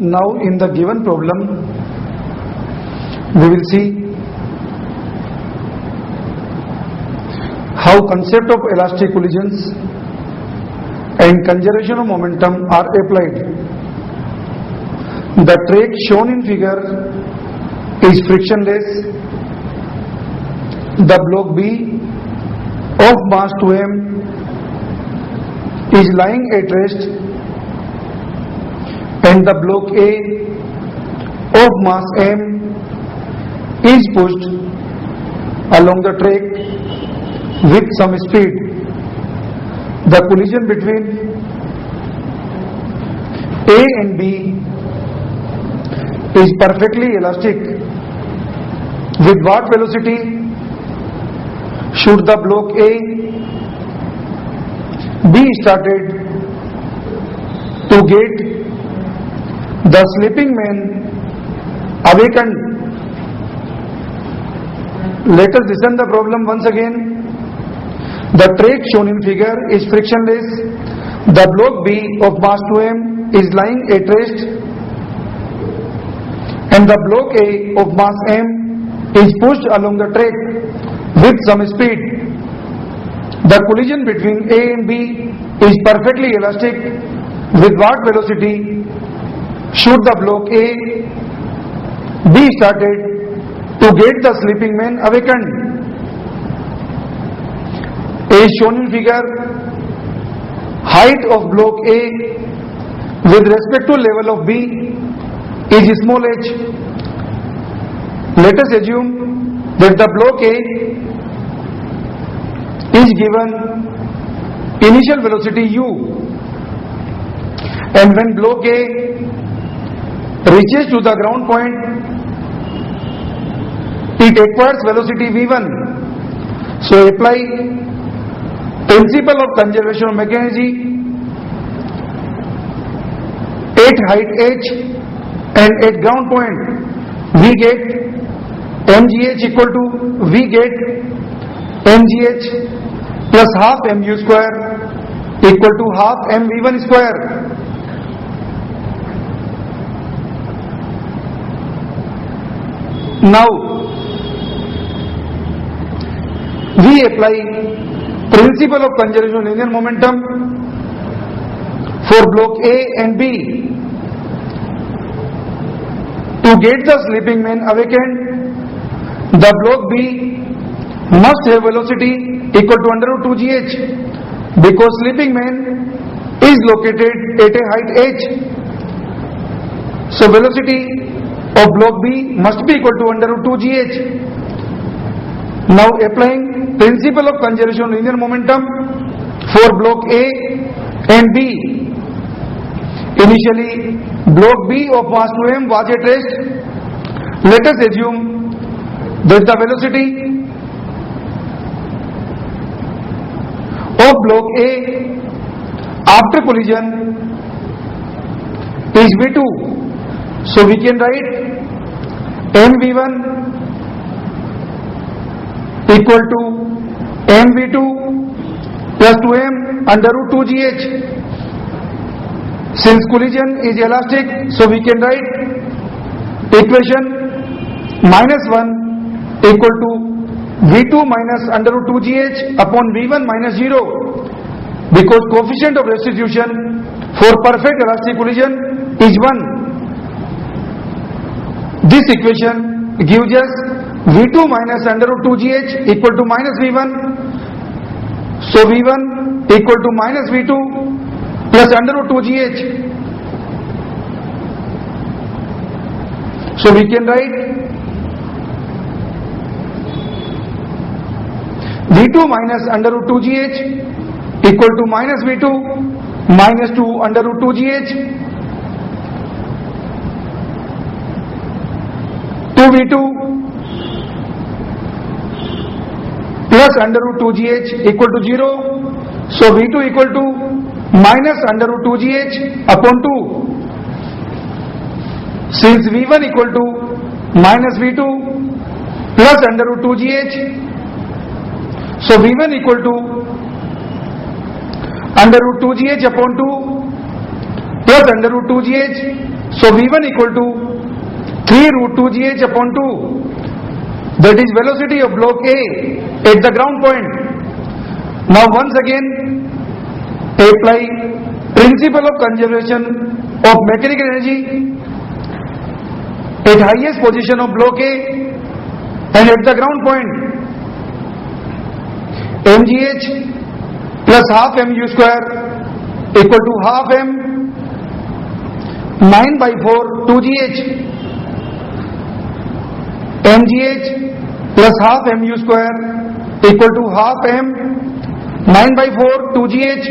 Now in the given problem, we will see how concept of elastic collisions and conservation of momentum are applied. The track shown in figure is frictionless. The block B of mass 2m is lying at rest, and the block A of mass m is pushed along the track with some speed. The collision between A and B is perfectly elastic. With what velocity should the block A be started to get the sleeping man awakened? Let us listen the problem once again. The track shown in figure is frictionless. The block B of mass 2m is lying at rest, and the block A of mass m is pushed along the track with some speed. The collision between A and B is perfectly elastic. With what velocity should the block A be started to get the sleeping man awakened? As shown in figure, height of block A with respect to level of B is small h. Let us assume that the block A is given initial velocity u, and when block A reaches to the ground point, it acquires velocity v1. So apply principle of conservation of mechanism at height h and at ground point. We get mgh equal to mgh plus half mu square equal to half mv1 square. Now we apply principle of conservation of linear momentum for block A and B. To get the sleeping man awakened, the block B must have velocity equal to under root 2gh, because sleeping man is located at a height h. So velocity of block B must be equal to under root 2gh. Now applying principle of conservation of linear momentum for block A and B. Initially, block B of mass 2m was at rest. Let us assume that the velocity of block A after collision is v2. So we can write mv1 equal to mv2 plus 2m under root 2gh. Since collision is elastic, so we can write equation -1 equal to v2 minus under root 2gh upon v1 minus 0, because coefficient of restitution for perfect elastic collision is 1. This equation gives us v2 minus under root 2gh equal to minus v1. So v1 equal to minus v2 plus under root 2gh. So we can write v2 minus under root 2gh equal to minus v2 minus 2 under root 2gh. 2v2 plus under root 2gh equal to 0. So v2 equal to minus under root 2gh upon 2. Since v1 equal to minus v2 plus under root 2gh, so v1 equal to under root 2gh upon 2 plus under root 2gh So V1 equal to 3 root 2 GH upon 2. That is velocity of block A at the ground point. Now once again apply principle of conservation of mechanical energy at highest position of block A and at the ground point. mgh plus half mu square equal to half m 9 by 4 2gh. mgh plus half mu square equal to half m 9 by 4 2gh.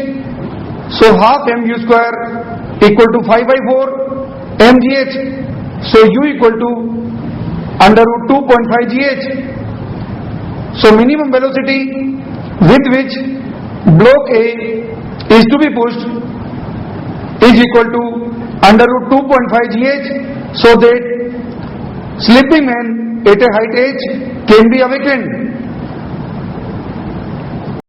So half mu square equal to 5 by 4 mgh. So u equal to under root 2.5 gh. So minimum velocity with which block A is to be pushed is equal to under root 2.5 gh, so that sleeping man at a height h can be awakened.